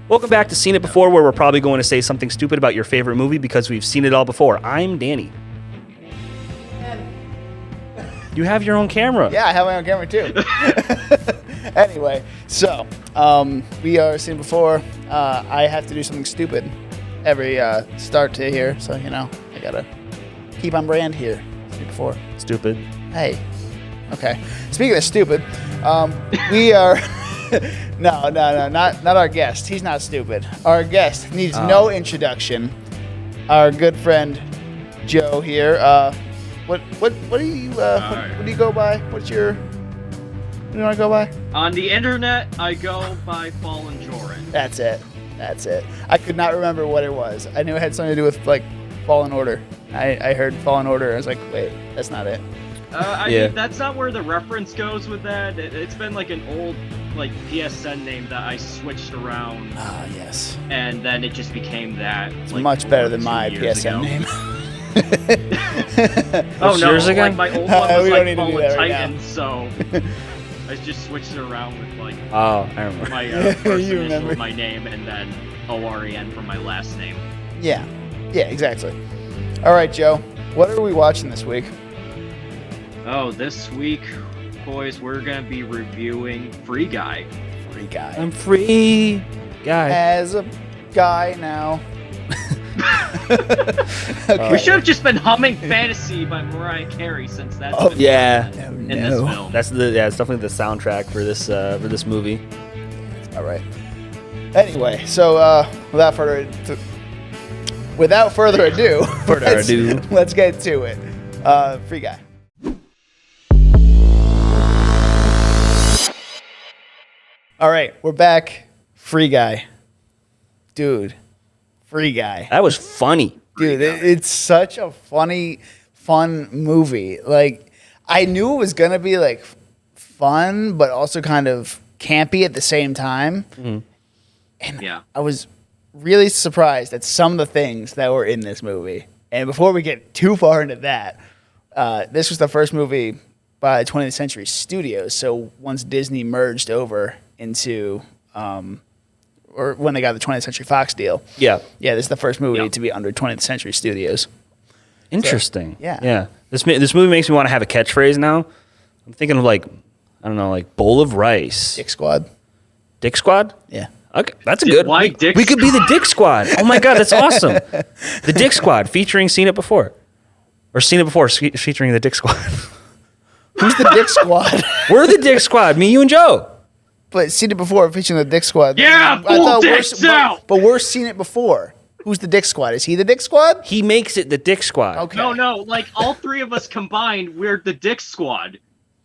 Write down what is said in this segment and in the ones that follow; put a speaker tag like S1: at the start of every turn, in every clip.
S1: Welcome back to Seen It Before, where we're probably going to say something stupid about your favorite movie because we've seen it all before. I'm Danny. You have your own camera.
S2: Yeah, I have my own camera too. Anyway, so we are Seen It Before. I have to do something stupid every start to here, so I gotta keep on brand here. Seen It Before.
S1: Stupid.
S2: Hey. Okay. Speaking of stupid, we are. No, not our guest. He's not stupid. Our guest needs no introduction. Our good friend Joe here. What do you go by? What do you want to go by?
S3: On the internet, I go by Fallen Joran.
S2: That's it. I could not remember what it was. I knew it had something to do with like Fallen Order. I heard Fallen Order. I was like, wait, that's not it.
S3: I mean, that's not where the reference goes with that. It's been like an old PSN name that I switched around.
S2: Ah, yes.
S3: And then it just became that.
S2: It's much better than my PSN name.
S3: Oh no!
S1: Yours again?
S3: My old one was like Fallen
S2: right
S3: Titan, so I just switched it around with like.
S1: Oh, I remember.
S3: My first initial of my name and then OREN for my last name.
S2: Yeah, exactly. All right, Joe. What are we watching this week?
S3: Oh, this week, boys, we're gonna be reviewing Free Guy.
S2: Free Guy.
S1: I'm free guy.
S2: As a guy now.
S3: Okay. We should have just been humming "Fantasy" by Mariah Carey since that's been in this film.
S1: That's it's definitely the soundtrack for this movie.
S2: All right. Anyway, so without further ado, let's get to it. Free Guy. All right, we're back. Free Guy. Dude, Free Guy.
S1: That was funny.
S2: Dude, it's such a funny, fun movie. Like, I knew it was going to be, like, fun, but also kind of campy at the same time. Mm-hmm. And I was really surprised at some of the things that were in this movie. And before we get too far into that, this was the first movie by 20th Century Studios. So once Disney merged over into... or when they got the 20th Century Fox deal. Yeah, this is the first movie to be under 20th Century Studios.
S1: Interesting.
S2: So, yeah.
S1: This movie makes me want to have a catchphrase now. I'm thinking of like bowl of rice.
S2: Dick Squad.
S1: Dick Squad?
S2: Yeah.
S1: Okay, that's a good.
S3: Why
S1: we could be the Dick Squad. Oh my God, that's awesome. The Dick Squad featuring Seen It Before, or Seen It Before featuring the Dick Squad.
S2: Who's the Dick Squad?
S1: We're the Dick Squad. Me, you, and Joe.
S2: But Seen It Before featuring the Dick Squad.
S3: Yeah, full dicks out.
S2: But we're Seen It Before. Who's the Dick Squad? Is he the Dick Squad?
S1: He makes it the Dick Squad.
S2: Okay.
S3: No, like all three of us combined, we're the Dick Squad.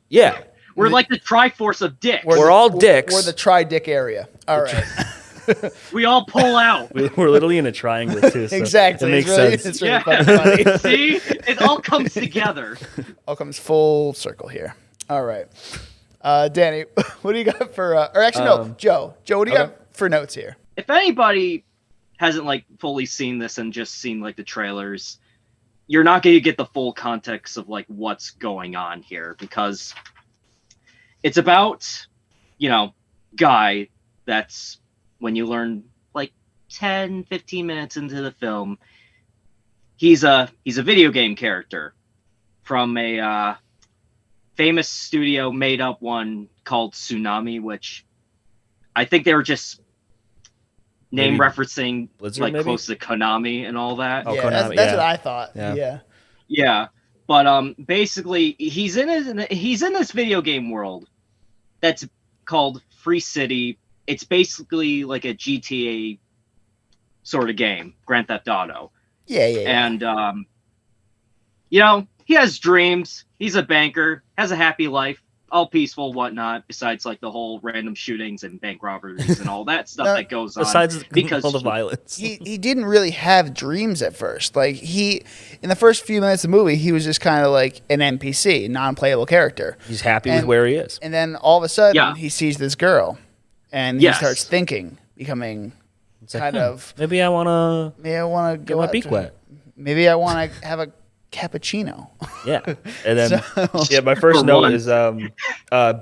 S1: Yeah.
S3: We're like the Triforce of dicks.
S1: We're all dicks.
S2: We're the tri-dick area. All right.
S3: We all pull out.
S1: We're literally in a triangle too. So
S2: exactly.
S1: It makes sense.
S2: It's really funny.
S3: See? It all comes together.
S2: All comes full circle here. All right. Danny, what do you got for... or actually, no, Joe. Joe, what do you got for notes here?
S3: If anybody hasn't like fully seen this and just seen like the trailers, you're not going to get the full context of like what's going on here, because it's about, guy that's, when you learn like 10, 15 minutes into the film, he's a video game character from a famous studio made up one called Tsunami, which I think they were just name referencing Blizzard, like maybe? Close to Konami and all that.
S2: Oh, yeah, Konami, that's what I thought. Yeah. But basically, he's in this video game world that's called Free City. It's basically like a GTA sort of game, Grand Theft Auto. Yeah.
S3: And he has dreams. He's a banker, has a happy life, all peaceful, whatnot, besides like the whole random shootings and bank robberies and all that stuff that goes on.
S1: Besides all the violence.
S2: He didn't really have dreams at first. Like in the first few minutes of the movie, he was just kind of like an NPC, non-playable character.
S1: He's happy with where he is.
S2: And then all of a sudden, he sees this girl, and he starts thinking, becoming kind of...
S1: Maybe I want to
S2: get
S1: my beak wet.
S2: Maybe I want to have a cappuccino.
S1: Yeah. And then my
S3: For
S1: first note
S3: one.
S1: is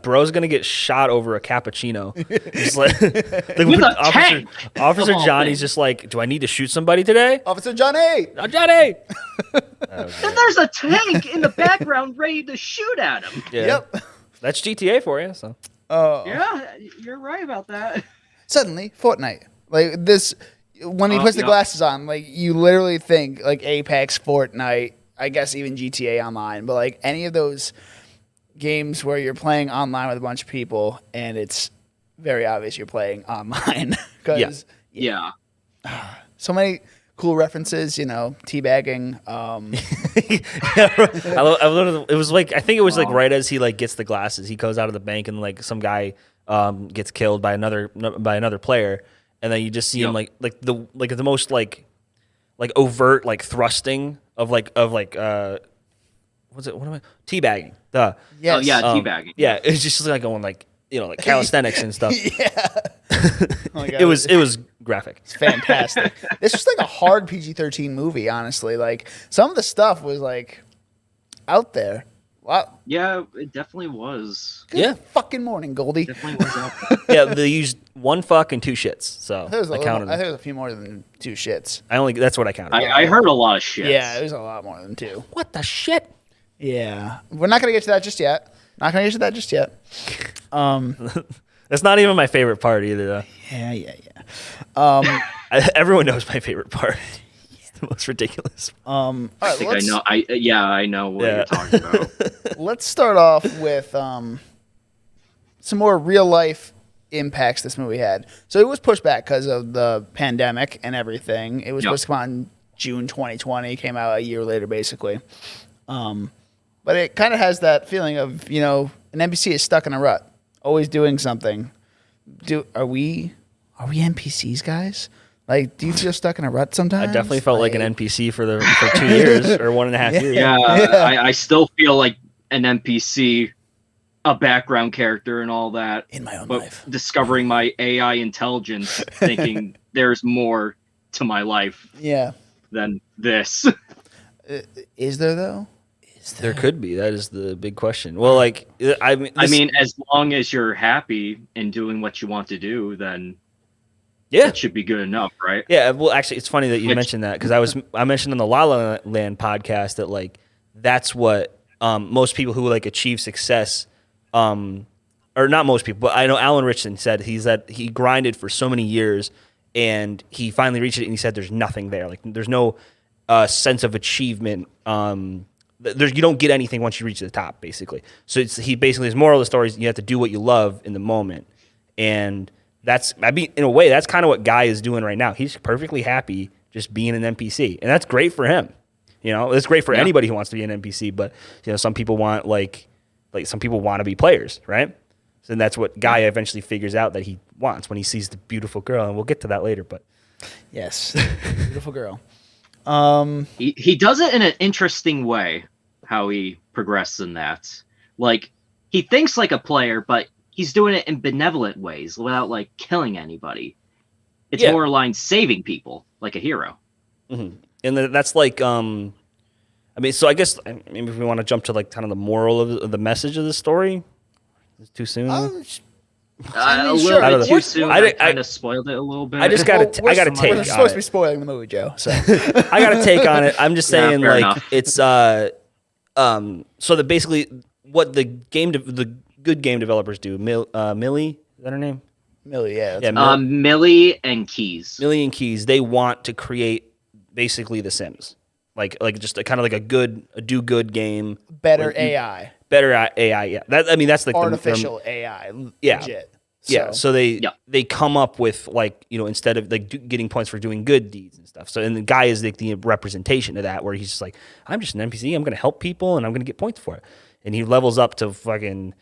S1: bro's gonna get shot over a cappuccino. Just like,
S3: With a tank,
S1: Officer
S3: of all
S1: Johnny's
S3: things.
S1: just like, do I need to shoot somebody today?
S2: Officer Johnny.
S1: Johnny.
S3: And there's a tank in the background ready to shoot at him.
S1: Yeah.
S2: Yep.
S1: That's GTA for you. So
S3: Yeah, you're right about that.
S2: Suddenly, Fortnite. Like this, when he puts the
S3: yeah.
S2: glasses on, like you literally think like Apex, Fortnite, I guess even GTA Online, but like any of those games where you're playing online with a bunch of people and it's very obvious you're playing online. Because
S3: Yeah.
S2: so many cool references, you know, teabagging.
S1: I love it was like, I think it was like right as he like gets the glasses, he goes out of the bank and like some guy gets killed by another player, and then you just see him like the most like overt like thrusting of what's it, what am I, teabagging,
S2: Yes.
S3: Oh, yeah, teabagging.
S1: yeah, it's just like going like, you know, like calisthenics and stuff.
S2: Oh my God.
S1: It was graphic.
S2: It's fantastic. This was like a hard PG-13 movie, honestly. Like some of the stuff was like out there. Wow.
S3: Yeah, it definitely was.
S2: Good fucking morning, Goldie.
S3: Definitely was out there.
S1: Yeah, they used one fuck and two shits, so
S2: I think
S1: I counted
S2: there
S1: them.
S2: was a few more than two shits.
S1: That's what I counted.
S3: I heard a lot of shit.
S2: Yeah, it was a lot more than two.
S1: What the shit?
S2: Yeah. We're not going to get to that just yet. Not going to get to that just yet.
S1: That's not even my favorite part either, though.
S2: Yeah.
S1: Everyone knows my favorite part. It's the most ridiculous.
S2: All
S3: I
S2: right,
S3: think I know what you're talking about.
S2: let's start off with some more real life impacts this movie had. So it was pushed back because of the pandemic and everything. It was supposed to come out in June 2020. Came out a year later, basically. But it kind of has that feeling of, you know, an NPC is stuck in a rut, always doing something. Are we NPCs, guys? Like, do you feel stuck in a rut sometimes?
S1: I definitely felt like an NPC for 2 years or 1.5 years.
S3: Yeah, I still feel like an NPC, a background character and all that.
S2: In my own
S3: but
S2: life.
S3: discovering my AI intelligence, thinking there's more to my life
S2: Yeah.
S3: than this.
S2: Is there, though?
S1: There could be. That is the big question. Well, like, I mean,
S3: as long as you're happy and doing what you want to do, then
S1: yeah,
S3: it should be good enough, right?
S1: yeah. Well, actually, it's funny that you mentioned that because I mentioned on the La La Land podcast that like that's what most people who like achieve success, or not most people, but I know Alan Richardson said he grinded for so many years and he finally reached it and he said there's nothing there, like there's no sense of achievement. You don't get anything once you reach the top, basically. So his moral of the story is you have to do what you love in the moment, and in a way that's kind of what Guy is doing right now. He's perfectly happy just being an NPC, and that's great for him. You know, it's great for anybody who wants to be an NPC, but you know, some people want like some people want to be players, right? So that's what Guy eventually figures out that he wants when he sees the beautiful girl, and we'll get to that later. But
S2: Yes. Beautiful girl.
S3: He does it in an interesting way, how he progresses in that. Like, he thinks like a player, but he's doing it in benevolent ways without like killing anybody. It's more aligned saving people like a hero.
S1: Mm-hmm. And that's like, I mean, so I guess maybe if we want to jump to like kind of the moral of the message of the story, it's too soon.
S3: A
S2: sure.
S3: little bit too soon. I
S1: I
S3: kind of spoiled it a little bit.
S1: I just got to
S2: We're
S1: take
S2: supposed
S1: on
S2: to be
S1: it.
S2: spoiling the movie, Joe. So
S1: I got to take on it. I'm just saying,
S3: fair
S1: like,
S3: enough.
S1: it's so that basically what the good game developers do. Millie, is that her name?
S2: Millie, yeah.
S1: Yeah,
S3: Millie and Keys.
S1: Millie and Keys. They want to create basically The Sims, like just a kind of like a do good game.
S2: Better AI.
S1: Better AI, yeah. That's like
S2: Artificial AI.
S1: Yeah.
S2: Legit.
S1: Yeah, so they come up with like, you know, instead of like getting points for doing good deeds and stuff. So and the Guy is like the representation of that, where he's just like, I'm just an NPC. I'm going to help people and I'm going to get points for it. And he levels up to fucking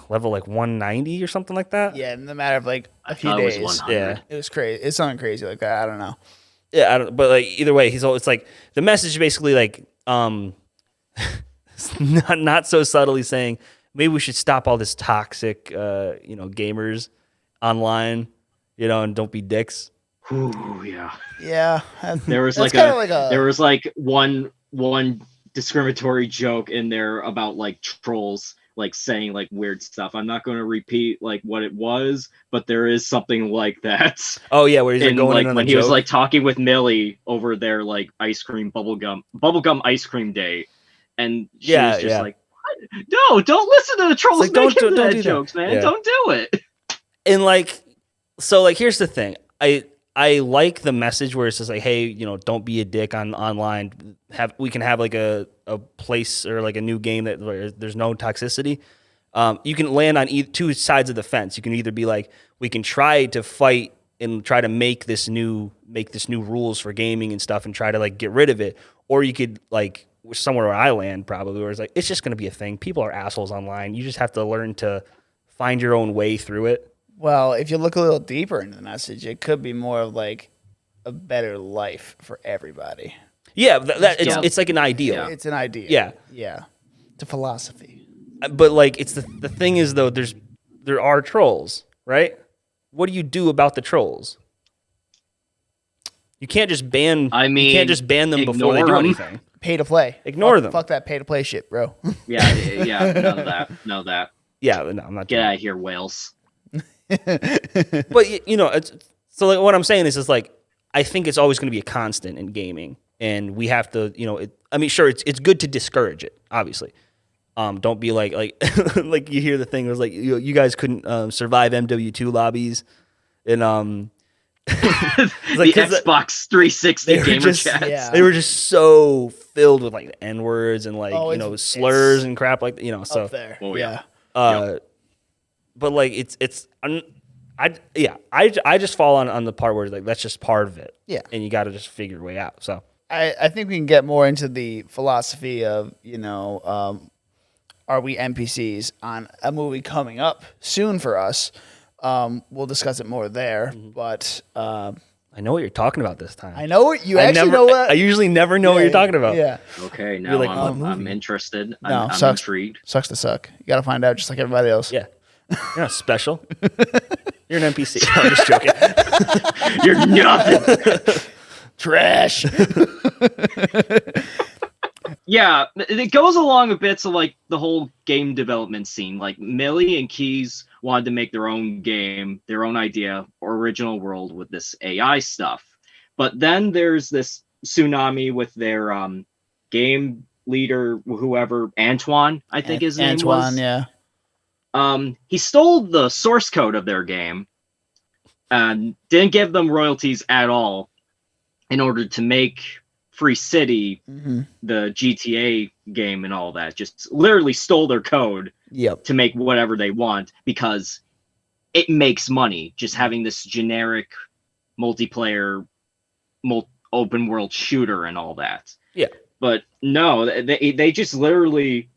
S1: level like 190 or something like that.
S2: Yeah, in the matter of like a few
S3: thought it was
S2: days.
S3: 100.
S1: Yeah.
S2: It was crazy. It's something crazy like that. I don't know.
S1: Yeah, I don't. But like either way, it's like the message is basically like not so subtly saying maybe we should stop all this toxic gamers online, you know, and don't be dicks.
S3: Ooh, yeah.
S2: Yeah.
S3: There was
S2: That's
S3: like
S2: kinda
S3: there was like one one discriminatory joke in there about like trolls like saying like weird stuff. I'm not going to repeat like what it was, but there is something like that.
S1: Oh yeah, where he's like going
S3: like
S1: in on
S3: when
S1: a
S3: he was
S1: joke.
S3: like talking with Millie over their like ice cream bubblegum ice cream day, and she was just like, what? No, don't listen to the trolls
S1: like,
S3: making
S1: don't
S3: that
S1: do
S3: jokes,
S1: that.
S3: man.
S1: Yeah.
S3: Don't do it.
S1: And like, so like, here's the thing. I like the message where it says like, hey, you know, don't be a dick online. We can have like a place or like a new game that where there's no toxicity. You can land on two sides of the fence. You can either be like, we can try to fight and try to make this new rules for gaming and stuff and try to like get rid of it, or you could like somewhere where I land probably where it's like it's just going to be a thing. People are assholes online. You just have to learn to find your own way through it.
S2: Well, if you look a little deeper into the message, it could be more of like a better life for everybody.
S1: Yeah, it's like an ideal.
S2: Yeah. It's an idea.
S1: Yeah.
S2: Yeah. It's a philosophy.
S1: But like it's the thing is though there are trolls, right? What do you do about the trolls? You can't just ban you can't just ban them before they do anything.
S2: Pay to play.
S1: Ignore them.
S2: Fuck that pay to play shit, bro.
S3: Yeah, none of that. None of that.
S1: Yeah, no, I'm not
S3: Get out of here, whales.
S1: But you know, so like what I'm saying is like I think it's always going to be a constant in gaming, and we have to, you know, I mean, sure, it's good to discourage it, obviously. Don't be like like you hear the thing was like you guys couldn't survive MW2 lobbies, and
S3: the Xbox 360 gamer chats.
S2: Yeah.
S1: They were just so filled with like N words and like slurs and crap like you know. So
S2: up there.
S3: Oh yeah.
S1: But like I just fall on the part where like that's just part of it.
S2: Yeah.
S1: And you got to just figure your way out. So
S2: I think we can get more into the philosophy of, you know, are we NPCs on a movie coming up soon for us? We'll discuss it more there, but
S1: I know what you're talking about this time.
S2: I know what you actually know what
S1: I usually never know what you're talking about.
S2: Yeah.
S3: Okay, now
S1: like,
S3: I'm interested.
S2: No,
S3: I'm
S2: sucks.
S3: intrigued.
S2: Sucks to suck. You got to find out just like everybody else.
S1: Yeah. You're not special. You're an NPC. No, I'm just joking.
S3: You're nothing.
S2: Trash.
S3: Yeah, it goes along a bit to like the whole game development scene. Like Millie and Keys wanted to make their own game, their own idea, original world with this AI stuff. But then there's this tsunami with their game leader, whoever, Antoine, I think his name was.
S2: Antoine, yeah.
S3: He stole the source code of their game and didn't give them royalties at all in order to make Free City, the GTA game and all that. Just literally stole their code to make whatever they want because it makes money just having this generic multiplayer open world shooter and all that.
S1: Yeah.
S3: But no, they just literally,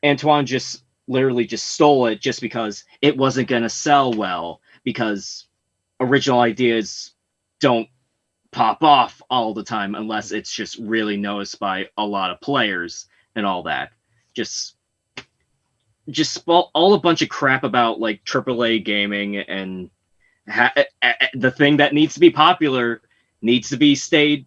S3: Antoine just literally just stole it just because it wasn't going to sell well because original ideas don't pop off all the time unless it's just really noticed by a lot of players and all that. Just all a bunch of crap about like AAA gaming and the thing that needs to be popular needs to be stayed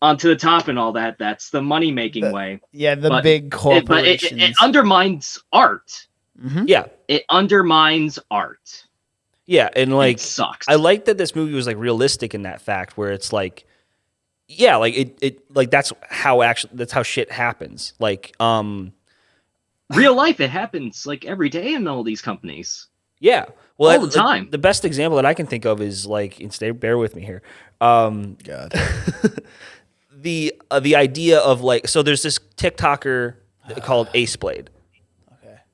S3: onto the top and all that. That's the money making way.
S2: Yeah, big corporations.
S3: It undermines art.
S2: Mm-hmm.
S1: Yeah,
S3: it undermines art.
S1: Yeah, and like
S3: it sucks.
S1: I like that this movie was like realistic in that fact where it's like, yeah, like it like that's how shit happens. Like
S3: real life, it happens like every day in all these companies.
S1: Yeah, well,
S3: all the time.
S1: The best example that I can think of is like, and bear with me here.
S2: God.
S1: The idea of like, so there's this TikToker called Ace Blade.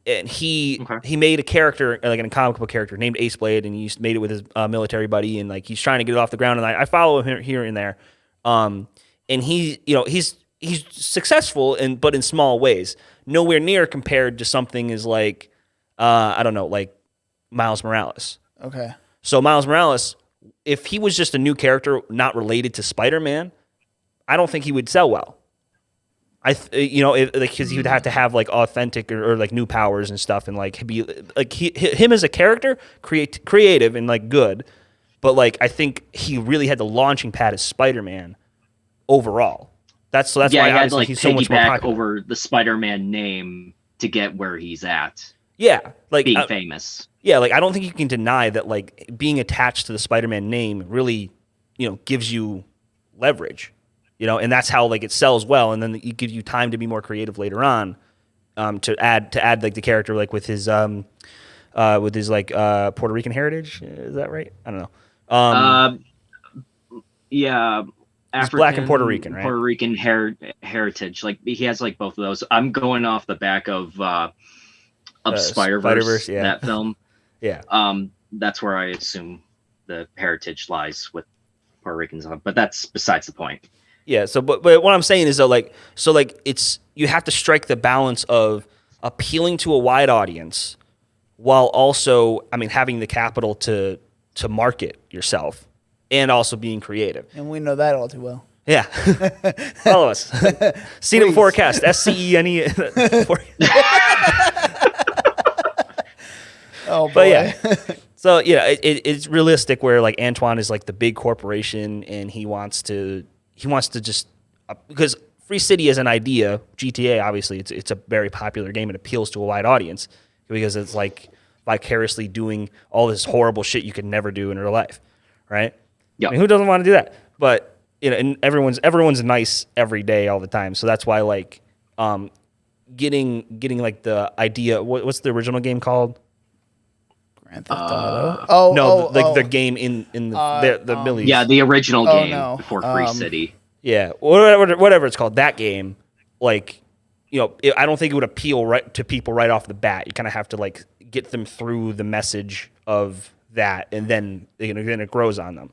S1: And he made a character, like a comic book character named Ace Blade, and he made it with his military buddy, and like he's trying to get it off the ground. And I follow him here and there, and he's successful but in small ways, nowhere near compared to something as like I don't know, like Miles Morales.
S2: Okay.
S1: So Miles Morales, if he was just a new character not related to Spider-Man, I don't think he would sell well. Because he would have to have like authentic or like new powers and stuff, and like be like him as a character, creative and like good, but like I think he really had the launching pad as Spider-Man overall. That's
S3: yeah,
S1: why
S3: he had to
S1: obviously
S3: like
S1: he's so much more
S3: piggyback
S1: popular.
S3: over the Spider-Man name to get where he's at,
S1: Yeah, like
S3: being famous.
S1: yeah, like I don't think you can deny that like being attached to the Spider-Man name really, gives you leverage, and that's how like it sells well, and then it gives you time to be more creative later on, to add like the character like with his like Puerto Rican heritage. Is that right? I don't know.
S3: Yeah,
S1: He's
S3: African,
S1: black and Puerto Rican, right?
S3: Puerto Rican heritage. Like he has like both of those. I'm going off the back of Spider-Verse,
S1: yeah.
S3: that film.
S1: Yeah.
S3: That's where I assume the heritage lies with Puerto Ricans, but that's besides the point.
S1: Yeah. So, but what I'm saying is that it's you have to strike the balance of appealing to a wide audience while also, having the capital to market yourself and also being creative.
S2: And we know that all too well.
S1: Yeah. Follow us. Seen it forecast. SCENE.
S2: Oh boy.
S1: But yeah. So yeah, it's realistic where like Antoine is like the big corporation and he wants to just because Free City as an idea, GTA obviously it's a very popular game and appeals to a wide audience because it's like vicariously doing all this horrible shit you could never do in real life, right?
S3: Yeah.
S1: Who doesn't want to do that? But and everyone's nice every day all the time. So that's why like getting like the idea what's the original game called?
S2: Grand Theft Auto.
S1: The game in the Millies.
S3: Yeah, the original game before Free City.
S1: Yeah, whatever it's called, that game, like, I don't think it would appeal right to people right off the bat. You kind of have to like get them through the message of that, and then it grows on them.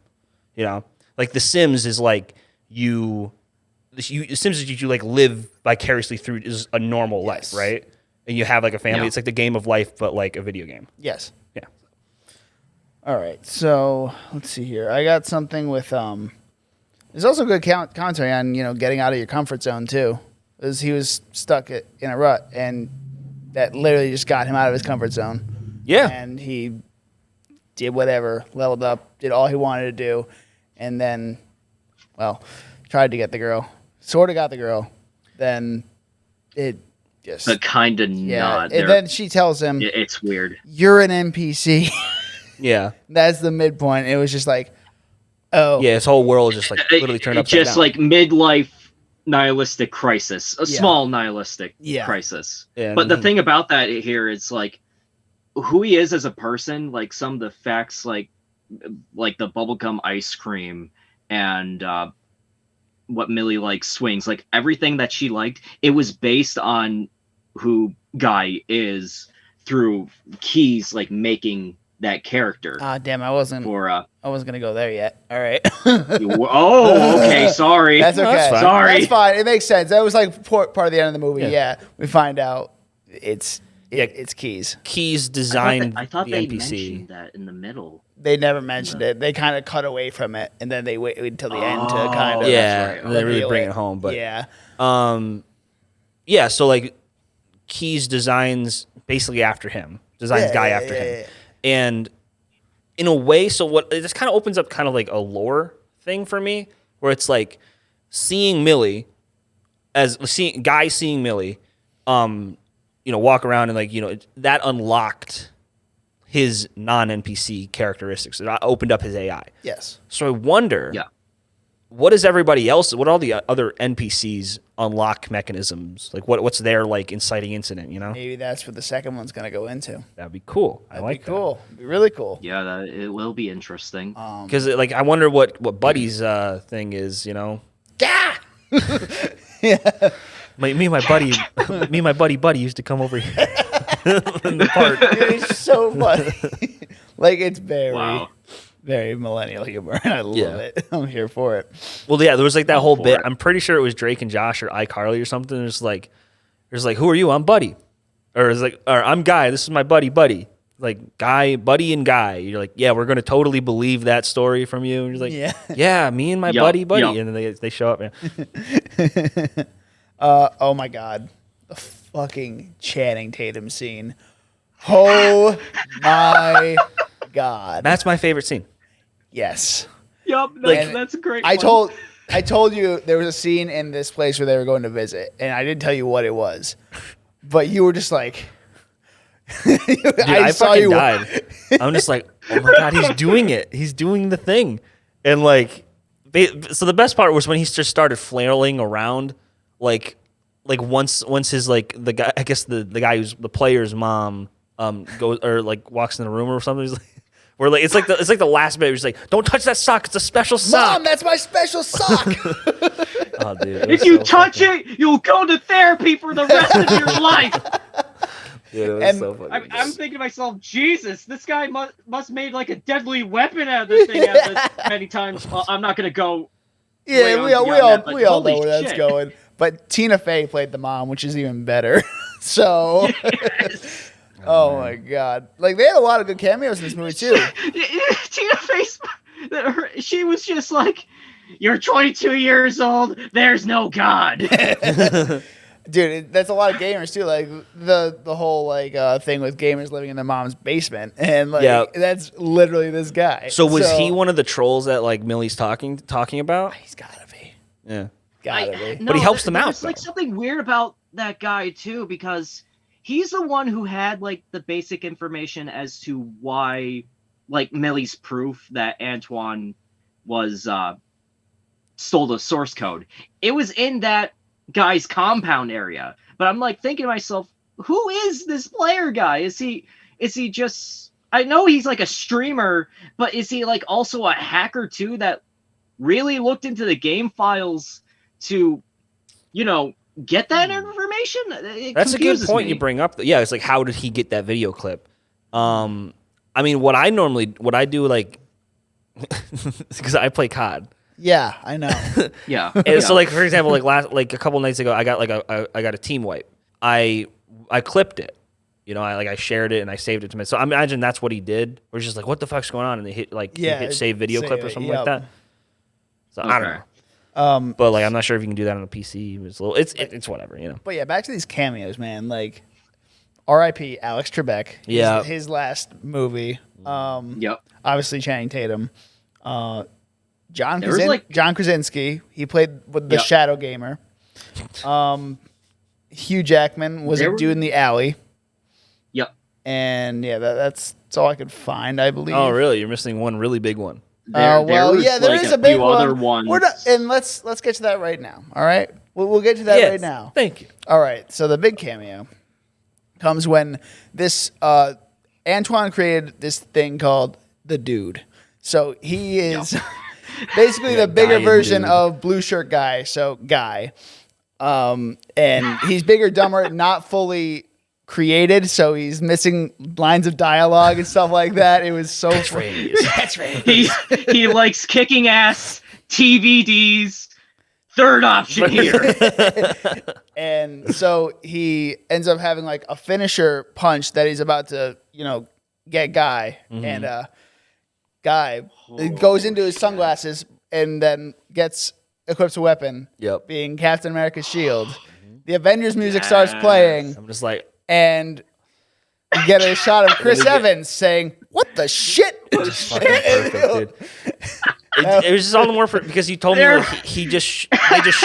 S1: Like The Sims is like The Sims is you like live vicariously through is a normal life, right? And you have like a family.
S3: Yeah.
S1: It's like the game of life, but like a video game.
S2: Yes.
S1: Yeah.
S2: All right. So let's see here. I got something with There's also good commentary on getting out of your comfort zone too, because he was stuck in a rut, and that literally just got him out of his comfort zone.
S1: Yeah.
S2: And he did whatever, leveled up, did all he wanted to do, and then, tried to get the girl. Sort of got the girl. Then it just...
S3: But kind of not.
S2: And then she tells him...
S3: It's weird.
S2: You're an NPC.
S1: Yeah.
S2: That's the midpoint. It was just like, oh.
S1: Yeah, his whole world just like literally turned upside down.
S3: Just like midlife nihilistic crisis. A small nihilistic crisis.
S1: Yeah,
S3: but the thing about that here is like who he is as a person, like some of the facts like the bubblegum ice cream and what Millie likes swings, like everything that she liked, it was based on who Guy is through Keys like making that character.
S2: Damn, I wasn't gonna go there yet. All right.
S3: Okay, sorry.
S2: That's okay.
S1: That's
S3: sorry.
S2: That's fine. It makes sense. That was like part of the end of the movie. Yeah. We find out it's Keys.
S1: Keys designed
S3: I thought
S1: the
S3: they
S1: NPC.
S3: mentioned that in the middle.
S2: They never mentioned it. They kind of cut away from it, and then they waited until the end to kind of
S1: They really bring it home. But so like Keys designs basically after him, Guy after him. And in a way, so what this kind of opens up kind of like a lore thing for me, where it's like seeing Millie seeing Millie, walk around and like, that unlocked his non-NPC characteristics. It opened up his AI.
S2: Yes.
S1: So I wonder, what is everybody else? What all the other NPCs unlock mechanisms? Like what's their like inciting incident?
S2: Maybe that's what the second one's gonna go into.
S1: That'd be cool.
S2: That'd be cool. It'd be really cool.
S3: Yeah, it will be interesting.
S1: Because like I wonder what Buddy's thing is.
S2: Yeah.
S1: Me and my buddy Buddy used to come over here in the park.
S2: It's so funny. Like it's very.
S3: Wow.
S2: Very millennial humor. I love it. I'm here for it.
S1: Well, yeah, there was like that whole bit. I'm pretty sure it was Drake and Josh or iCarly or something. There's like, who are you? I'm Buddy. Or I'm Guy. This is my buddy. Like Guy, Buddy, and Guy. You're like, yeah, we're gonna totally believe that story from you. And you're like, yeah, me and my buddy. Yep. And then they show up. Yeah.
S2: Oh my God, the fucking Channing Tatum scene. Oh my God,
S1: that's my favorite scene.
S2: Yes.
S3: Yep, that's a great.
S2: I told I told you there was a scene in this place where they were going to visit, and I didn't tell you what it was, but you were just like,
S1: Dude, I fucking died. I'm just like, oh my God, he's doing it. He's doing the thing. And like, so the best part was when he just started flailing around, like once his like the guy, I guess the guy who's the player's mom goes or like walks in the room or something. He's like, where like it's like the last bit. He's like, don't touch that sock. It's a special sock.
S2: Mom, that's my special sock.
S1: Oh, dude,
S3: If you touch it, you'll go to therapy for the rest of your life.
S1: Yeah, it was
S2: And
S1: so funny.
S3: I'm thinking to myself, Jesus, this guy must made like a deadly weapon out of this thing this many times. Well, I'm not gonna go.
S2: Yeah,
S3: way
S2: we
S3: on
S2: all
S3: beyond that,
S2: we all know
S3: holy
S2: where that's
S3: shit.
S2: going. But Tina Fey played the mom, which is even better. So, oh my God, like they had a lot of good cameos in this movie too.
S3: Tina Fey's, she was just like, "You're 22 years old. There's no God."
S2: Dude, that's a lot of gamers too. Like the whole like thing with gamers living in their mom's basement, and like that's literally this guy.
S1: So was he one of the trolls that like Millie's talking about?
S2: He's gotta be.
S1: Yeah,
S2: Gotta be.
S1: But he helps them out,
S3: There's like something weird about that guy too, because he's the one who had like the basic information as to why, like Millie's proof that Antoine was stole the source code. It was in that guy's compound area. But I'm like thinking to myself, who is this player guy? Is he just, I know he's like a streamer, but is he like also a hacker too that really looked into the game files to, you know, get that information?
S1: That's a good point you bring up. Yeah, it's like, how did he get that video clip? I mean, what I do, like, because I play COD.
S2: Yeah, I know.
S3: Yeah.
S1: And so, like, for example, like a couple nights ago, I got like I got a team wipe. I clipped it. You know, I shared it and I saved it to me. So I imagine that's what he did. We're just like, what the fuck's going on? And they hit save video clip or something like that. So I don't know. But like, I'm not sure if you can do that on a PC. It's whatever, you know.
S2: But yeah, back to these cameos, man. Like, R.I.P. Alex Trebek.
S1: Yeah.
S2: His last movie.
S3: Yep.
S2: Obviously, Channing Tatum. John
S3: was
S2: Krasinski. He played with the Shadow Gamer. Hugh Jackman was a dude in the alley.
S3: Yep.
S2: And yeah, that's all I could find, I believe.
S1: Oh, really? You're missing one really big one.
S3: There was
S2: there is a big
S3: few
S2: one.
S3: other ones.
S2: And let's get to that right now. All right, we'll get to that right now.
S1: Thank you.
S2: All right, so the big cameo comes when this Antoine created this thing called the Dude. So he is basically the bigger version of Blue Shirt Guy. So Guy, and he's bigger, dumber, not fully created, so he's missing lines of dialogue and stuff like that. It was so funny. That's right.
S3: He likes kicking ass, TVDs. Third option here.
S2: And so he ends up having like a finisher punch that he's about to, get Guy. Mm-hmm. And Guy goes into his sunglasses and then equips a weapon.
S1: Yep.
S2: Being Captain America's shield. The Avengers music starts playing.
S1: I'm just like,
S2: and you get a shot of Chris Evans saying, "What the shit?"
S1: It's fucking perfect, dude. It was just all the more because you told me like, they just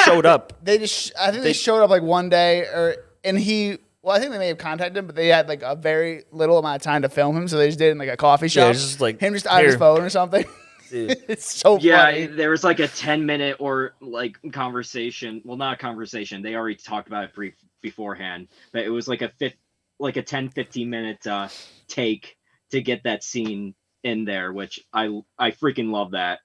S1: showed up.
S2: I think they showed up like one day, I think they may have contacted him, but they had like a very little amount of time to film him, so they just did it in like a coffee shop.
S1: Yeah, just like
S2: him just on his phone or something. It's so funny.
S3: Yeah, there was like a 10-minute or like conversation. Well, not a conversation. They already talked about it beforehand, but it was like a 10-15 minute take to get that scene in there, which I freaking love that.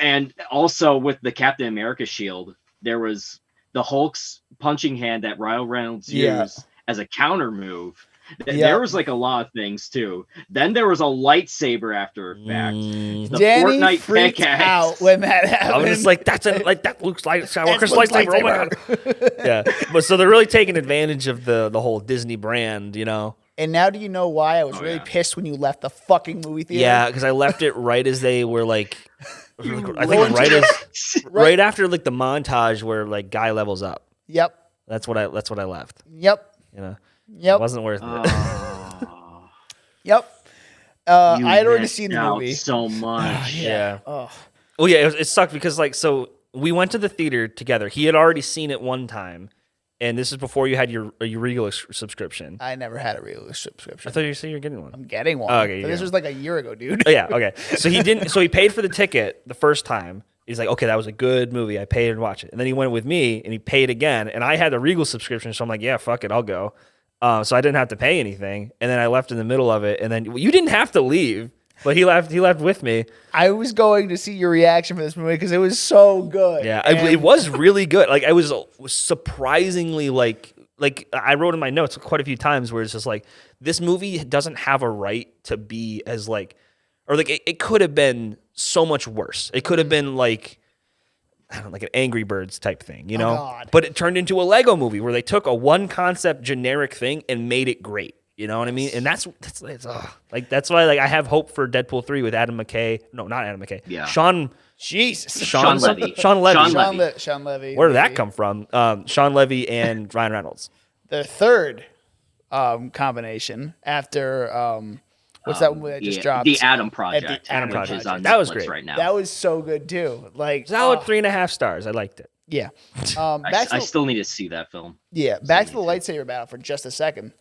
S3: And also with the Captain America shield, there was the Hulk's punching hand that Ryan Reynolds used as a counter move. There was like a lot of things too. Then there was a lightsaber after effect. The
S2: Danny
S3: Fortnite
S2: freaked
S3: pickaxe.
S2: out when that happened.
S1: I was just like, that's that Luke's Skywalker's lightsaber. Oh my God. Yeah, but so they're really taking advantage of the whole Disney brand,
S2: And now do you know why I was really pissed when you left the fucking movie theater?
S1: Yeah, because I left it right as they were like, I think right after like the montage where like Guy levels up.
S2: Yep.
S1: That's what I left.
S2: Yep.
S1: It wasn't worth it.
S2: Yep. I had already
S3: missed
S2: seen the
S3: out
S2: movie.
S3: so much.
S1: Yeah.
S2: Oh.
S1: Well, yeah, it sucked because like so we went to the theater together. He had already seen it one time, and this is before you had your Regal subscription.
S2: I never had a real subscription.
S1: I thought you said you were getting one.
S2: I'm getting one.
S1: Oh, okay,
S2: But
S1: yeah.
S2: this was like a year ago, dude.
S1: Oh, yeah, okay. So he didn't. So he paid for the ticket the first time. He's like, okay, that was a good movie. I paid and watched it. And then he went with me and he paid again. And I had the Regal subscription, so I'm like, yeah, fuck it, I'll go. So I didn't have to pay anything. And then I left in the middle of it. And then you didn't have to leave, but he left. He left with me.
S2: I was going to see your reaction for this movie because it was so good.
S1: Yeah,
S2: And
S1: it was really good. Like I was surprisingly like I wrote in my notes quite a few times where it's just like this movie doesn't have a right to be as like, or like it could have been so much worse. It could have been like, I don't know, like an Angry Birds type thing, you know?
S2: God.
S1: But it turned into a Lego movie where they took a one concept generic thing and made it great. You know what I mean? And that's why like I have hope for Deadpool 3 with Adam McKay. No, not Adam McKay.
S3: Yeah.
S2: Jesus.
S1: Sean
S3: Levy.
S1: Sean Levy.
S2: Sean Levy.
S1: Where did that come from? Sean Levy and Ryan Reynolds.
S2: The third combination after what's that movie that just dropped?
S3: The Adam Project.
S2: Adam
S3: which
S1: Project.
S3: is on
S1: That was
S3: Netflix
S1: great.
S3: right now.
S2: That was so good too. Like
S1: Solid 3.5 stars. I liked it.
S2: yeah.
S3: I still need to see that film.
S2: Yeah, back to the lightsaber battle for just a second.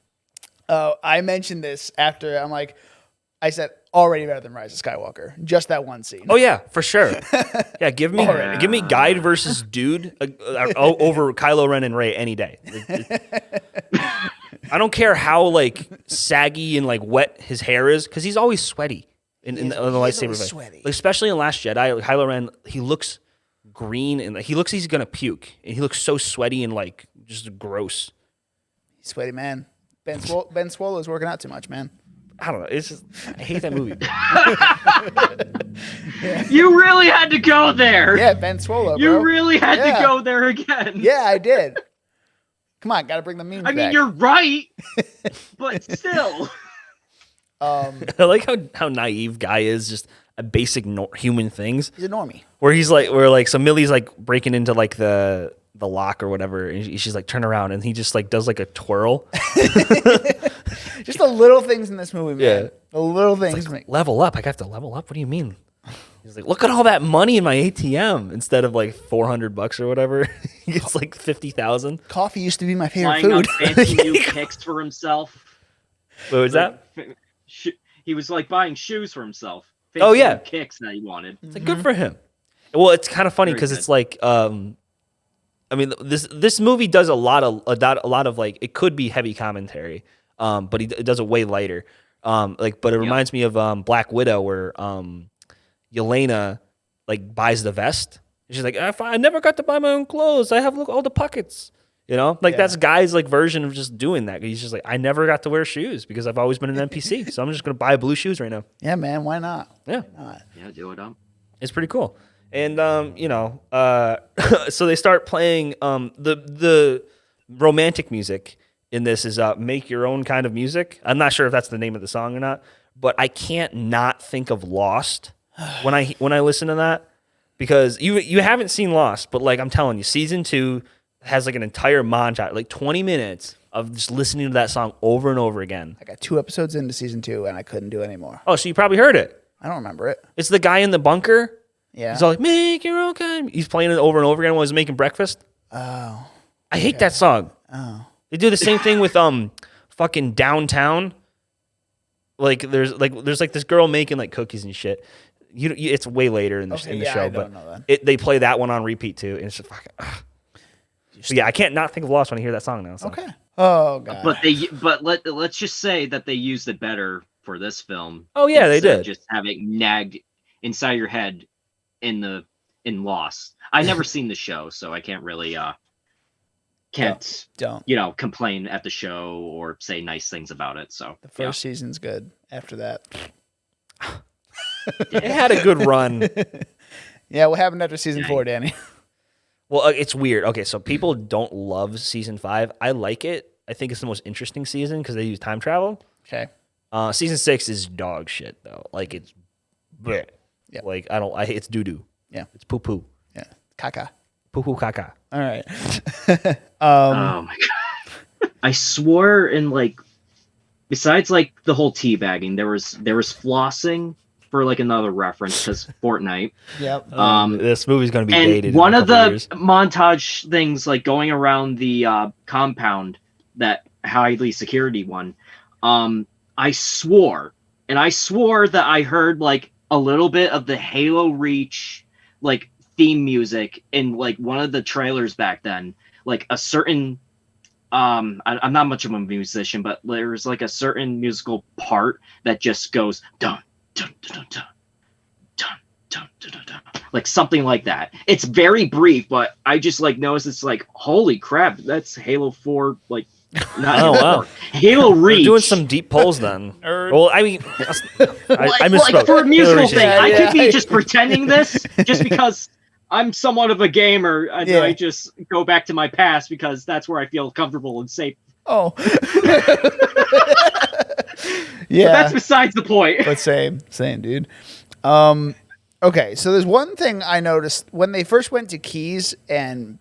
S2: I mentioned this after I said already better than Rise of Skywalker. Just that one scene.
S1: Oh yeah, for sure. Yeah, give me Guide versus Dude over Kylo Ren and Rey any day. I don't care how like saggy and like wet his hair is because he's always sweaty in the lightsaber
S2: always
S1: fight.
S2: sweaty.
S1: Like, especially in Last Jedi, Kylo Ren he looks green and he looks he's gonna puke and he looks so sweaty and like just gross.
S2: Sweaty man. Ben Swallow is working out too much, man.
S1: I don't know. It's just I hate that movie.
S3: You really had to go there.
S2: Yeah, Ben Swallow, bro.
S3: You really had
S2: Yeah.
S3: to go there again.
S2: Yeah, I did. Come on, gotta bring the memes
S3: I mean,
S2: back.
S3: you're right, but still.
S1: I like how naive Guy is, just a basic human things.
S2: He's a normie.
S1: So Millie's like breaking into like the lock or whatever, and she's like turn around, and he just like does like a twirl.
S2: Just the little things in this movie, man.
S1: Yeah.
S2: The little things.
S1: Level up. I have to level up. What do you mean? He's like, look at all that money in my ATM. Instead of like $400 or whatever, he gets like 50,000.
S2: Coffee used to be my favorite
S3: Flying on
S2: food.
S3: fancy new kicks for himself.
S1: What was that?
S3: He was like buying shoes for himself.
S1: Oh, yeah.
S3: New kicks that he wanted.
S1: It's like good for him. Well, it's kind of funny
S3: Very
S1: because
S3: good.
S1: it's like, I mean, this movie does a lot of like it could be heavy commentary, but it does it way lighter. But it reminds me of Black Widow where Yelena like buys the vest. And she's like, I never got to buy my own clothes. I have all the pockets. You know, like that's Guy's like version of just doing that. He's just like, I never got to wear shoes because I've always been an NPC, so I'm just gonna buy blue shoes right now.
S2: Yeah, man. Why not?
S1: Yeah.
S2: Why not?
S3: Yeah, do it up.
S1: It's pretty cool. And so they start playing the romantic music in this is Make Your Own Kind of Music. I'm not sure if that's the name of the song or not, but I can't not think of Lost when I listen to that because you haven't seen Lost, but like I'm telling you, season 2 has like an entire montage, like 20 minutes of just listening to that song over and over again.
S2: I got 2 episodes into season 2 and I couldn't do any more.
S1: Oh, so you probably heard it.
S2: I don't remember it.
S1: It's the guy in the bunker.
S2: Yeah.
S1: He's all like, make your own kind. He's playing it over and over again while he's making breakfast.
S2: Oh.
S1: I hate that song.
S2: Oh.
S1: They do the same thing with fucking Downtown. Like there's this girl making like cookies and shit. It's way later in the show,
S2: I
S1: but
S2: don't know that.
S1: they play that one on repeat too, and it's just fucking. So yeah, I can't not think of Lost when I hear that song now. So.
S2: Okay. Oh god.
S3: Let's just say that they used it better for this film.
S1: Oh yeah, they
S3: instead of
S1: did.
S3: Just having nagged inside your head in Lost. I've never seen the show, so I can't really
S2: don't.
S3: complain at the show or say nice things about it. So
S2: The first season's good. After that.
S1: It had a good run.
S2: Yeah, what happened after season 4, Danny?
S1: Well, it's weird. Okay, so people don't love season 5. I like it. I think it's the most interesting season because they use time travel.
S2: Okay.
S1: Season 6 is dog shit though. Like it's, bleh.
S2: Yeah.
S1: Like it's doo doo.
S2: Yeah.
S1: It's poo poo.
S2: Yeah. Caca.
S1: Poo poo caca.
S2: All right.
S3: oh my god! I swore besides like the whole teabagging, there was flossing for like another reference because Fortnite.
S2: Yep.
S1: This movie's going to be
S3: And
S1: dated.
S3: one
S1: in a
S3: of
S1: couple
S3: the
S1: years.
S3: montage things, like going around the compound, that highly security one, I swore that I heard like a little bit of the Halo Reach like theme music in like one of the trailers back then. Like a certain I'm not much of a musician, but there's like a certain musical part that just goes dun dun dun dun dun dun dun dun, dun. Like something like that. It's very brief, but I just like noticed it's like, holy crap, that's Halo 4, like not
S1: Oh,
S3: Halo
S1: wow.
S3: 4. Halo
S1: We're
S3: Reach.
S1: doing some deep polls then. Well, I mean, I misspoke.
S3: Like for a musical
S1: Halo Reach is-
S3: thing, I could
S2: Yeah.
S3: be just pretending this just because I'm somewhat of a gamer and
S2: Yeah.
S3: I just go back to my past because that's where I feel comfortable and safe.
S2: Oh.
S3: But
S2: Yeah.
S3: that's besides the point.
S2: But same, dude. Okay, so there's one thing I noticed when they first went to Keys and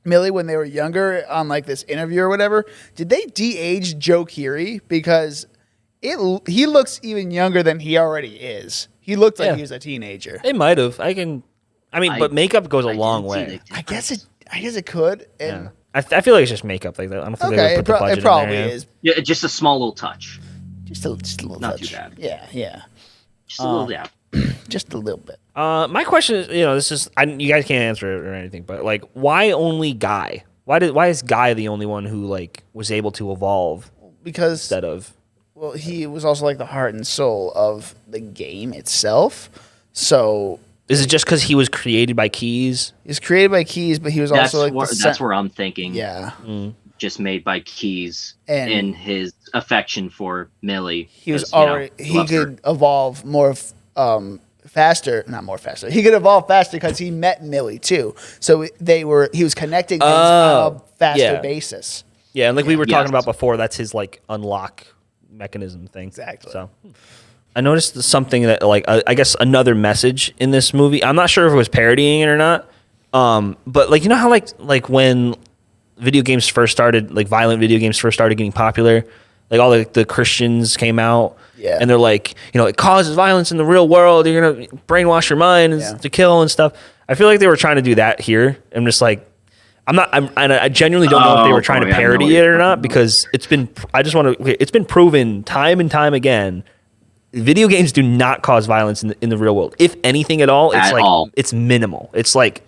S2: Millie when they were younger on like this interview or whatever. Did they de-age Joe Keery because he looks even younger than he already is. He looked like
S1: Yeah.
S2: he was a teenager.
S1: They might have. But makeup goes a long
S3: didn't see
S1: way.
S3: the
S2: I
S3: difference.
S2: guess it could.
S1: Yeah.
S2: And
S1: I feel like it's just makeup. Like that. I don't think they
S2: okay,
S1: would put the budget
S2: it probably
S1: in there. Yeah.
S2: is.
S3: Yeah, just a small little touch.
S2: Just a little
S3: Not
S2: touch.
S3: too bad.
S2: Yeah.
S3: Just a little, yeah.
S2: Just a little bit.
S1: My question is, this is you guys can't answer it or anything, but like, why only Guy? Why is Guy the only one who like was able to evolve
S2: Because
S1: instead of?
S2: well, he was also like the heart and soul of the game itself. So
S1: Is it just because he was created by Keys?
S2: he was created by Keys, but he was
S3: That's
S2: also like
S3: that's where I'm thinking.
S2: yeah.
S3: Just made by Keys
S2: And-
S3: in his affection for Millie.
S2: He was
S3: 'cause, you know,
S2: already he
S3: loves her.
S2: could evolve more faster, not more faster. He could evolve faster because he met Millie too. So he was connecting things on a faster
S1: yeah.
S2: basis.
S1: Yeah, and like we were talking
S3: Yes.
S1: about before, that's his like unlock mechanism thing.
S2: Exactly.
S1: So I noticed something that like I guess another message in this movie. I'm not sure if it was parodying it or not. But like how like when video games first started, like violent video games first started getting popular, like all the Christians came out.
S2: Yeah.
S1: And they're like, it causes violence in the real world. You're gonna brainwash your mind
S2: Yeah.
S1: to kill and stuff. I feel like they were trying to do that here. I'm just like, I genuinely don't know if they were trying to
S3: I know
S1: parody
S3: what
S1: it
S3: you're
S1: or not
S3: talking
S1: because it's been proven time and time again. Video games do not cause violence in the real world. If anything at all, it's
S3: At
S1: like
S3: all.
S1: it's minimal. It's like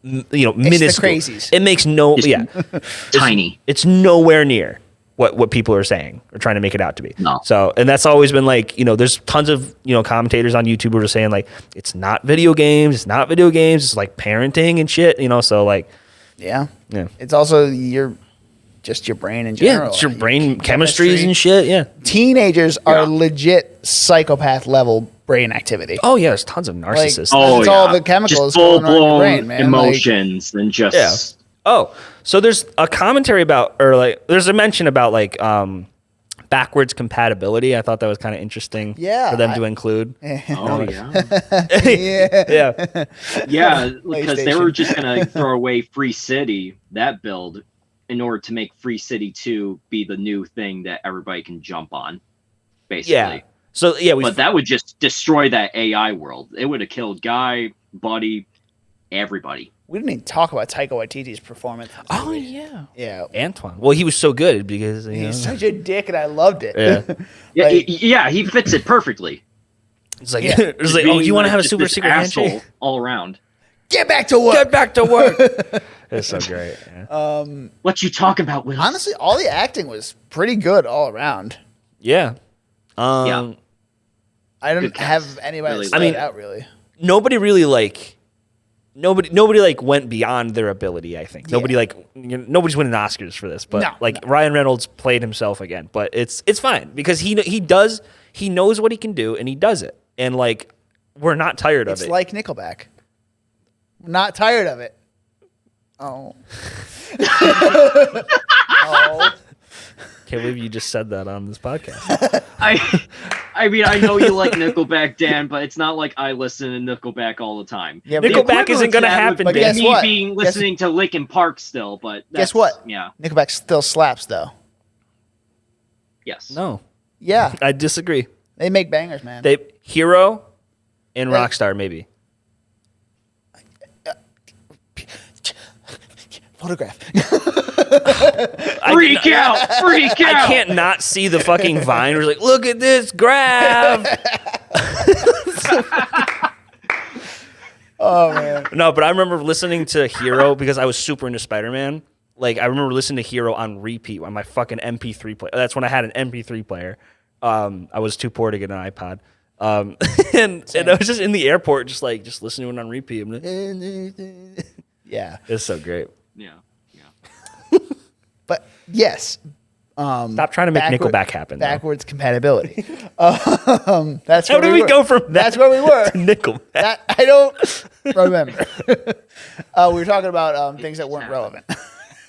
S1: minuscule.
S2: crazies.
S1: It makes no
S3: Just tiny.
S1: It's nowhere near what people are saying or trying to make it out to be.
S3: No.
S1: So, and that's always been like, there's tons of, commentators on YouTube who are saying like, it's not video games. It's not video games. It's like parenting and shit, so like,
S2: Yeah.
S1: Yeah.
S2: It's also your brain in general.
S1: yeah, it's your brain chemistries and shit. Yeah.
S2: Teenagers are
S3: Yeah.
S2: legit psychopath level brain activity.
S1: Oh yeah. There's tons of narcissists.
S3: Oh,
S2: It's
S3: yeah.
S2: all the chemicals
S3: just full
S2: going on in your
S3: blown
S2: brain, man.
S3: emotions and just
S1: Yeah. Oh, so there's a commentary about, or like, there's a mention about like backwards compatibility. I thought that was kind of interesting.
S2: Yeah,
S1: For them to include.
S3: Oh yeah.
S2: yeah.
S1: Yeah.
S3: Yeah, because they were
S2: PlayStation.
S3: just gonna throw away Free City, that build, in order to make Free City 2 be the new thing that everybody can jump on, basically.
S1: Yeah. So yeah,
S3: But that would just destroy that AI world. It would have killed Guy, Buddy, everybody.
S2: We didn't even talk about Taika Waititi's performance. in this
S1: Oh
S2: movie.
S1: yeah.
S2: Yeah.
S1: Antoine. Well, he was so good because
S2: He's such a dick, and I loved it.
S1: Yeah.
S3: Yeah,
S2: Like-
S3: yeah, he fits it perfectly.
S1: It's like,
S2: Yeah.
S1: it's like, oh,
S3: Being,
S1: you want to have a
S3: just
S1: super
S3: this
S1: secret
S3: asshole
S1: handshake?
S3: all around.
S2: Get back to work.
S1: Get back to work. It's so great. Yeah.
S3: What you talking about, Will?
S2: Honestly, all the acting was pretty good all around.
S1: Yeah.
S3: Yeah.
S2: I don't
S3: Good cast.
S2: have anybody
S3: Really
S2: that stood
S1: I mean-
S2: out really.
S1: Nobody really like. Nobody like went beyond their ability. I think nobody
S2: Yeah.
S1: like nobody's winning Oscars for this, but
S2: No,
S1: like Ryan Reynolds played himself again. But it's fine because he knows what he can do and he does it, and like we're not tired
S2: It's
S1: of it.
S2: like Nickelback. Not tired of it. Oh. Oh.
S1: Can't believe you just said that on this podcast.
S3: I mean, I know you like Nickelback, Dan, but it's not like I listen to Nickelback all the time.
S2: Yeah, but
S3: The
S1: Nickelback isn't
S3: equivalent
S1: gonna
S3: to that
S1: happen,
S3: would be
S2: Dan. Guess
S3: me
S2: what?
S3: being listening to Linkin Park still, but
S2: Guess
S3: that's,
S2: what?
S3: Yeah.
S2: Nickelback still slaps though.
S3: Yes.
S1: No,
S2: Yeah.
S1: I disagree.
S2: They make bangers, man.
S1: Hero And Rockstar, maybe.
S2: Photograph.
S3: Freak out!
S1: I can't not see the fucking Vine where it's like, look at this graph.
S2: Oh, man.
S1: No, but I remember listening to Hero because I was super into Spider-Man. Like, I remember listening to Hero on repeat on my fucking MP3 player. That's when I had an MP3 player. I was too poor to get an iPod. And I was just in the airport, just listening to it on repeat. I'm like,
S2: Yeah.
S1: it's so great.
S3: Yeah.
S2: But yes.
S1: Stop trying to make Nickelback happen.
S2: Backwards compatibility. That's
S1: How did we go from
S2: That's where we were.
S1: Nickelback?
S2: That, I don't remember. We were talking about things that weren't relevant.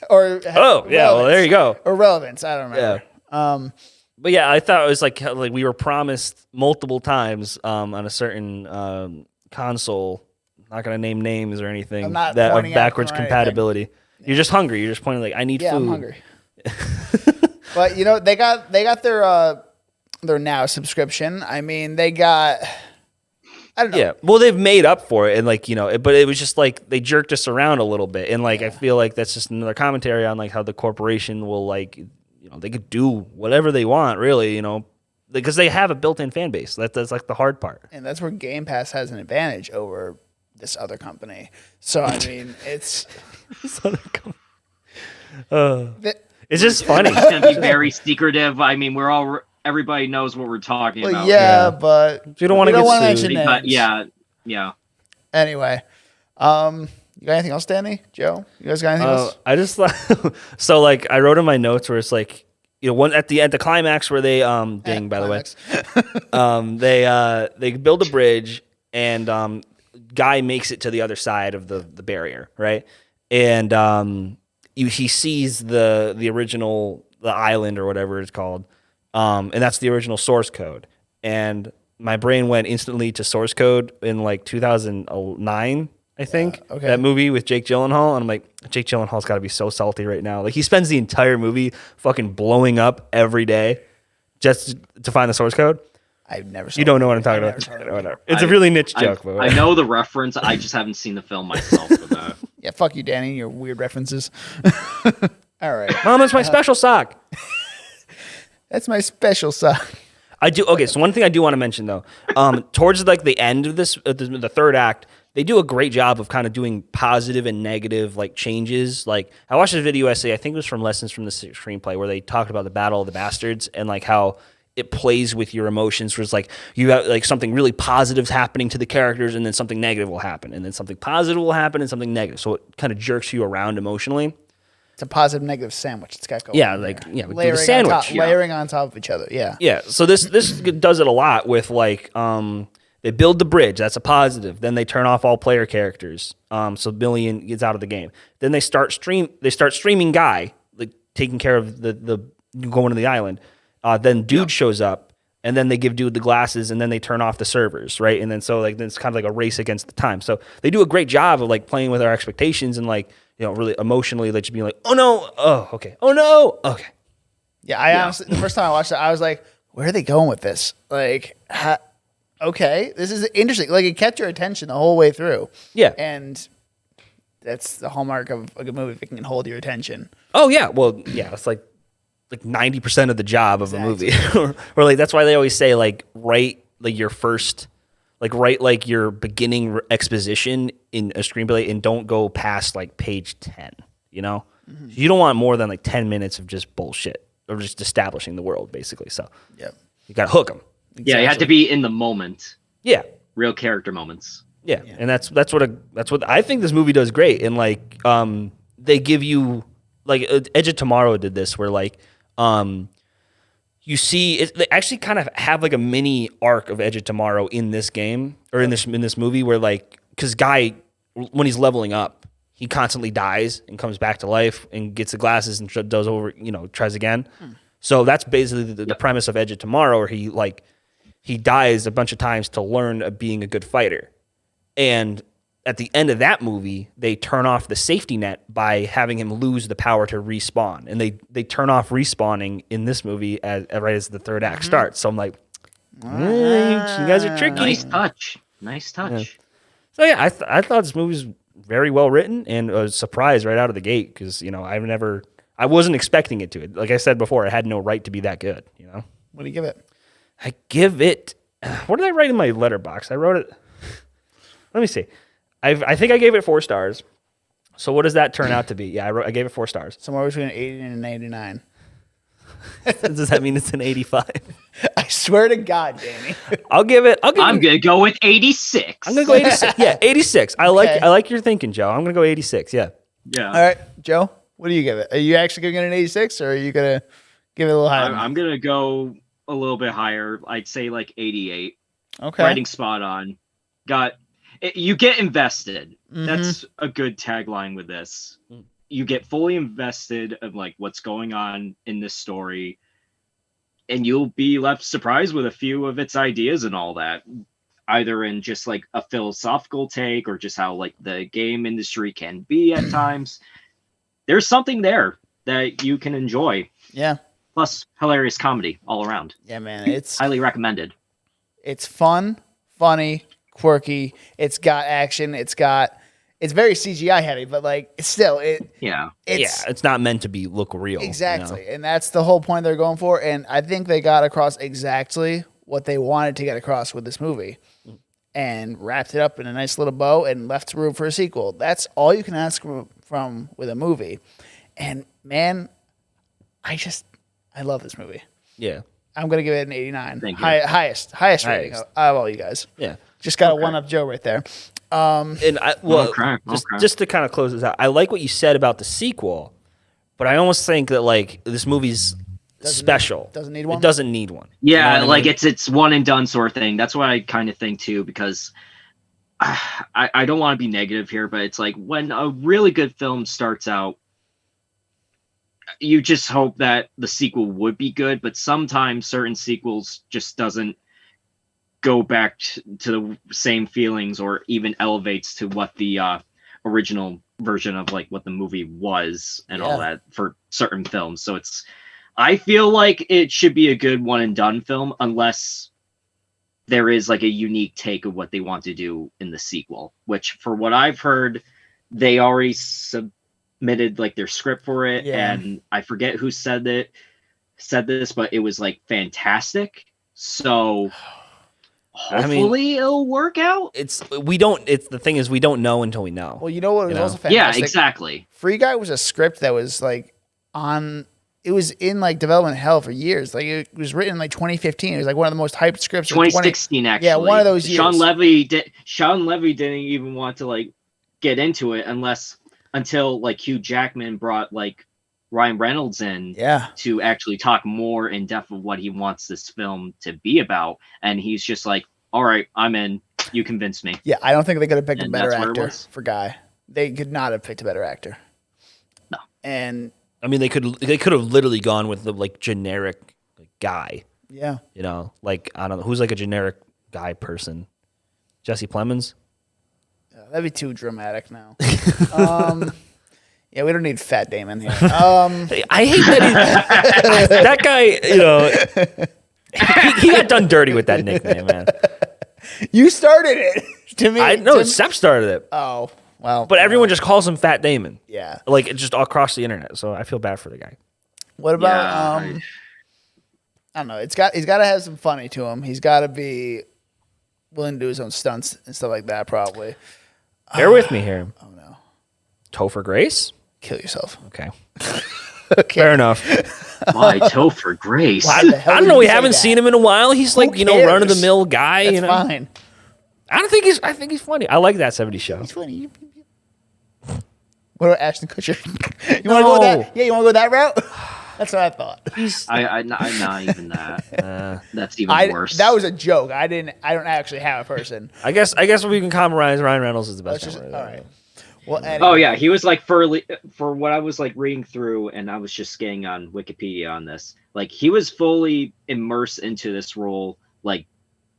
S2: Or
S1: well, there you go.
S2: Or relevance. I don't remember.
S1: Yeah. But yeah, I thought it was like we were promised multiple times on a certain console. Not gonna name names or anything.
S2: I'm not
S1: that of
S2: pointing out
S1: backwards
S2: or anything.
S1: compatibility. You're just hungry. You're just pointing like I need food.
S2: I'm hungry. But they got their Now subscription. I mean, they got. I don't know.
S1: Yeah, well, they've made up for it, and but it was just like they jerked us around a little bit, and I feel like that's just another commentary on how the corporation will they could do whatever they want, really, because they have a built-in fan base. That's like the hard part,
S2: And that's where Game Pass has an advantage over this other company. So I mean, it's
S1: it's just funny.
S3: It's gonna be very secretive. I mean, everybody knows what we're talking
S2: well,
S3: about.
S2: yeah, but
S1: you don't want to
S2: mention names.
S3: But yeah.
S2: Anyway, you got anything else, Danny? Joe, you guys got anything else?
S1: I just so I wrote in my notes where it's one at the climax where they ding by the way, they build a bridge and guy makes it to the other side of the barrier, right? And he sees the original the island or whatever it's called, and that's the original source code. And my brain went instantly to source code in 2009. I think that movie with Jake Gyllenhaal, and I'm like, Jake Gyllenhaal's got to be so salty right now. He spends the entire movie fucking blowing up every day just to find the source code.
S2: I've never.
S1: You don't know what I'm talking about. It's a really niche joke.
S3: I know the reference. I just haven't seen the film myself.
S2: Yeah, fuck you, Danny. Your weird references. All right,
S1: Mom, that's my special sock.
S2: That's my special sock.
S1: I do. Okay, so one thing I do want to mention though, towards the end of this, the third act, they do a great job of kind of doing positive and negative changes. I watched a video essay, I think it was from Lessons from the Screenplay, where they talked about the Battle of the Bastards and how it plays with your emotions. Where it's you have something really positive happening to the characters, and then something negative will happen, and then something positive will happen, and something negative. So it kind of jerks you around emotionally.
S2: It's a positive negative sandwich. It's got going.
S1: Yeah,
S2: we
S1: do the
S2: layering
S1: sandwich,
S2: layering on top of each other. Yeah.
S1: Yeah. So this does it a lot with they build the bridge. That's a positive. Then they turn off all player characters. So Billion gets out of the game. Then they start streaming Guy, taking care of the going to the island. Then Dude shows up, and then they give Dude the glasses, and then they turn off the servers, right? And then then it's kind of like a race against the time. So they do a great job of playing with our expectations and really emotionally, just being oh no, oh okay, oh no, okay.
S2: Yeah, I honestly, the first time I watched it, I was like, where are they going with this? Okay, this is interesting. It kept your attention the whole way through.
S1: Yeah.
S2: And that's the hallmark of a good movie, if it can hold your attention.
S1: Oh yeah, well yeah, it's like 90% of the job of a movie. or that's why they always say write your first write your beginning exposition in a screenplay and don't go past page 10, Mm-hmm. You don't want more than 10 minutes of just bullshit or just establishing the world basically. So you got to hook them.
S3: Exactly. Yeah, you have to be in the moment.
S1: Yeah.
S3: Real character moments.
S1: Yeah. And that's what I think this movie does great. And they give you Edge of Tomorrow did this where you see they actually kind of have a mini arc of Edge of Tomorrow in this game or in this movie where because Guy, when he's leveling up, he constantly dies and comes back to life and gets the glasses and does over, tries again. So that's basically the premise of Edge of Tomorrow, where he dies a bunch of times to learn being a good fighter. And at the end of that movie, they turn off the safety net by having him lose the power to respawn. And they turn off respawning in this movie right as the third act starts. So I'm you guys are tricky.
S3: Nice touch. Nice touch.
S1: So yeah, I thought this movie was very well written and a surprise right out of the gate because I wasn't expecting it to. Like I said before, it had no right to be that good.
S2: What do you give it?
S1: I give it. What did I write in my letterbox? I wrote it. Let me see. I think I gave it 4 stars. So what does that turn out to be? Yeah, I gave it 4 stars.
S2: Somewhere between an 80 and an 89.
S1: Does that mean it's an 85?
S2: I swear to God, Danny.
S1: I'm
S3: gonna go with 86.
S1: I'm gonna go 86. Yeah, 86. I like your thinking, Joe. I'm gonna go 86. Yeah.
S3: Yeah.
S2: All right, Joe. What do you give it? Are you actually gonna get an 86, or are you gonna give it a little higher?
S3: I'm gonna go a little bit higher. I'd say like 88.
S2: Okay.
S3: Writing spot on. You get invested.
S2: Mm-hmm.
S3: That's a good tagline with this. You get fully invested of like what's going on in this story, and you'll be left surprised with a few of its ideas and all that, either in just like a philosophical take or just how like the game industry can be at times. There's something there that you can enjoy.
S2: Yeah.
S3: Plus hilarious comedy all around.
S2: Yeah, man. It's
S3: highly recommended.
S2: It's fun, funny, quirky. It's got action. It's very CGI heavy, but like it's not
S1: meant to look real.
S2: Exactly. And that's the whole point they're going for. And I think they got across exactly what they wanted to get across with this movie and wrapped it up in a nice little bow and left room for a sequel. That's all you can ask from with a movie. And man, I love this movie.
S1: Yeah.
S2: I'm going to give it an 89.
S3: Thank you.
S2: Highest rating out of all you guys.
S1: Yeah.
S2: Just got a one-up Joe right there.
S1: Just to kind of close this out, I like what you said about the sequel, but I almost think that like this movie's special.
S2: Doesn't need one?
S1: It doesn't need one.
S3: Yeah, it's one and done sort of thing. That's what I kind of think too, because I don't want to be negative here, but it's like when a really good film starts out, you just hope that the sequel would be good, but sometimes certain sequels just doesn't go back to the same feelings or even elevates to what the original version of like what the movie was and all that for certain films. So I feel like it should be a good one and done film unless there is like a unique take of what they want to do in the sequel, which for what I've heard, they already submitted like their script for it.
S2: Yeah.
S3: And I forget who said this, but it was like fantastic. So hopefully it'll work out.
S1: The thing is we don't know until we know.
S2: Well, you know what was also fantastic?
S3: Yeah, exactly.
S2: Free Guy was a script that was like it was in like development hell for years. Like it was written in like 2015. It was like one of the most hyped scripts.
S3: 2016, actually.
S2: Yeah, one of those years.
S3: Sean Levy didn't even want to like get into it until like Hugh Jackman brought like Ryan Reynolds in to actually talk more in depth of what he wants this film to be about. And he's just like, all right, I'm in. You convinced me.
S2: Yeah, I don't think they could have picked a better actor for Guy. They could not have picked a better actor.
S3: No.
S2: And
S1: I mean, they could have literally gone with the like generic like, guy.
S2: Yeah.
S1: Like I don't know who's like a generic guy person. Jesse Plemons.
S2: That'd be too dramatic now. Yeah, we don't need Fat Damon here. I
S1: hate that that guy. He got done dirty with that nickname, man.
S2: You started it. To me,
S1: Sepp started it.
S2: Oh. Well,
S1: but everyone just calls him Fat Damon.
S2: Yeah,
S1: like just all across the internet. So I feel bad for the guy.
S2: What about I don't know. He's got to have some funny to him. He's got to be willing to do his own stunts and stuff like that. Probably.
S1: Bear with me here.
S2: Oh no.
S1: Topher Grace.
S2: Kill yourself.
S1: Okay. Okay. Fair enough.
S3: Why Topher Grace?
S1: Well, I don't know. We haven't seen him in a while. He's like run of the mill guy.
S2: That's fine.
S1: I think he's funny. I like that 70s show.
S2: He's funny. What about Ashton Kutcher? You want to go that? Yeah, you want to go that route? That's what I thought.
S3: I'm not even that. That's even worse.
S2: That was a joke. I don't actually have a person.
S1: I guess we can compromise. Ryan Reynolds is the best.
S2: All right. Well, anyway.
S3: Oh yeah, he was like for what I was like reading through, and I was just scanning on Wikipedia on this. Like he was fully immersed into this role, like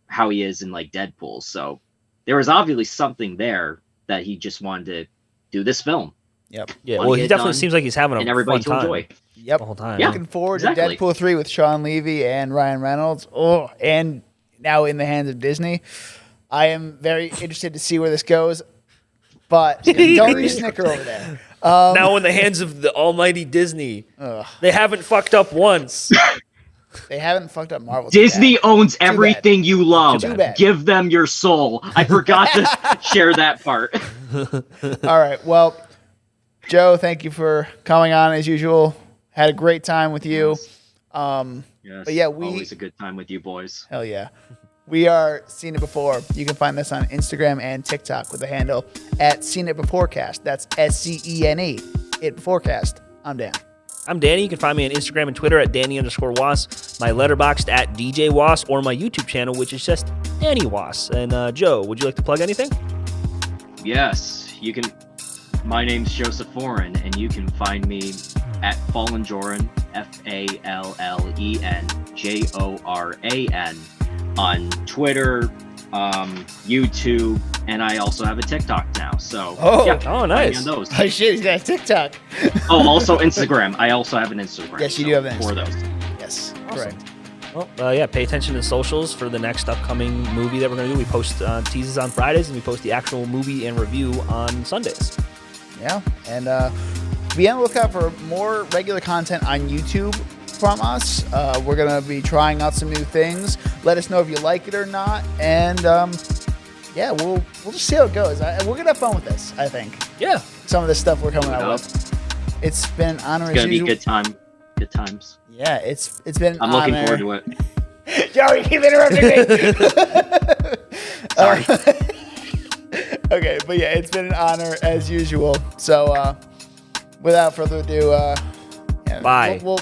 S3: how he is in like Deadpool. So there was obviously something there that he just wanted to do this film.
S2: Yep.
S1: Yeah. Well, he definitely seems like he's having a
S3: everybody
S1: fun time.
S3: Enjoy.
S2: Yep.
S1: The whole time.
S3: Yeah.
S2: Looking forward to Deadpool 3 with Sean Levy and Ryan Reynolds. Oh, and now in the hands of Disney. I am very interested to see where this goes. But don't you snicker over there.
S1: Now in the hands of the almighty Disney. They haven't fucked up once.
S2: They haven't fucked up Marvel.
S3: Disney owns everything you love.
S2: Too bad.
S3: Give them your soul. I forgot to share that part.
S2: All right. Well, Joe, thank you for coming on as usual. Had a great time with you.
S3: Yes,
S2: but yeah,
S3: always a good time with you boys.
S2: Hell yeah. We are Seen It Before. You can find us on Instagram and TikTok with the handle at Seen It Beforecast. That's SCENE. It Beforecast. I'm Dan.
S1: I'm Danny. You can find me on Instagram and Twitter at Danny_Was, my letterboxd at DJ Was, or my YouTube channel, which is just Danny Was. And Joe, would you like to plug anything?
S3: Yes, you can. My name's Joseph Foran, and you can find me at Fallen Joran, FALLENJORAN, on Twitter, YouTube, and I also have a TikTok now. So,
S1: nice.
S3: find me on those.
S2: Oh, shit. He's got a TikTok.
S3: Also Instagram. I also have an Instagram.
S2: Yes, you do have an
S3: for
S2: Instagram.
S3: those.
S2: Yes.
S1: Awesome.
S2: Correct.
S1: Well, yeah, pay attention to the socials for the next upcoming movie that we're going to do. We post teases on Fridays, and we post the actual movie and review on Sundays.
S2: Yeah. And be on the lookout for more regular content on YouTube from us. We're going to be trying out some new things. Let us know if you like it or not. And yeah, we'll just see how it goes. We're going to have fun with this, I think.
S1: Yeah.
S2: Some of the stuff we're coming out with. It's been an honor.
S3: It's going to be a good time. Good times.
S2: Yeah, it's been an
S3: I'm
S2: honor.
S3: looking forward to it.
S2: Joe, you keep interrupting me.
S3: Sorry.
S2: Okay, but yeah, it's been an honor as usual. So without further ado,
S1: Bye.
S2: We'll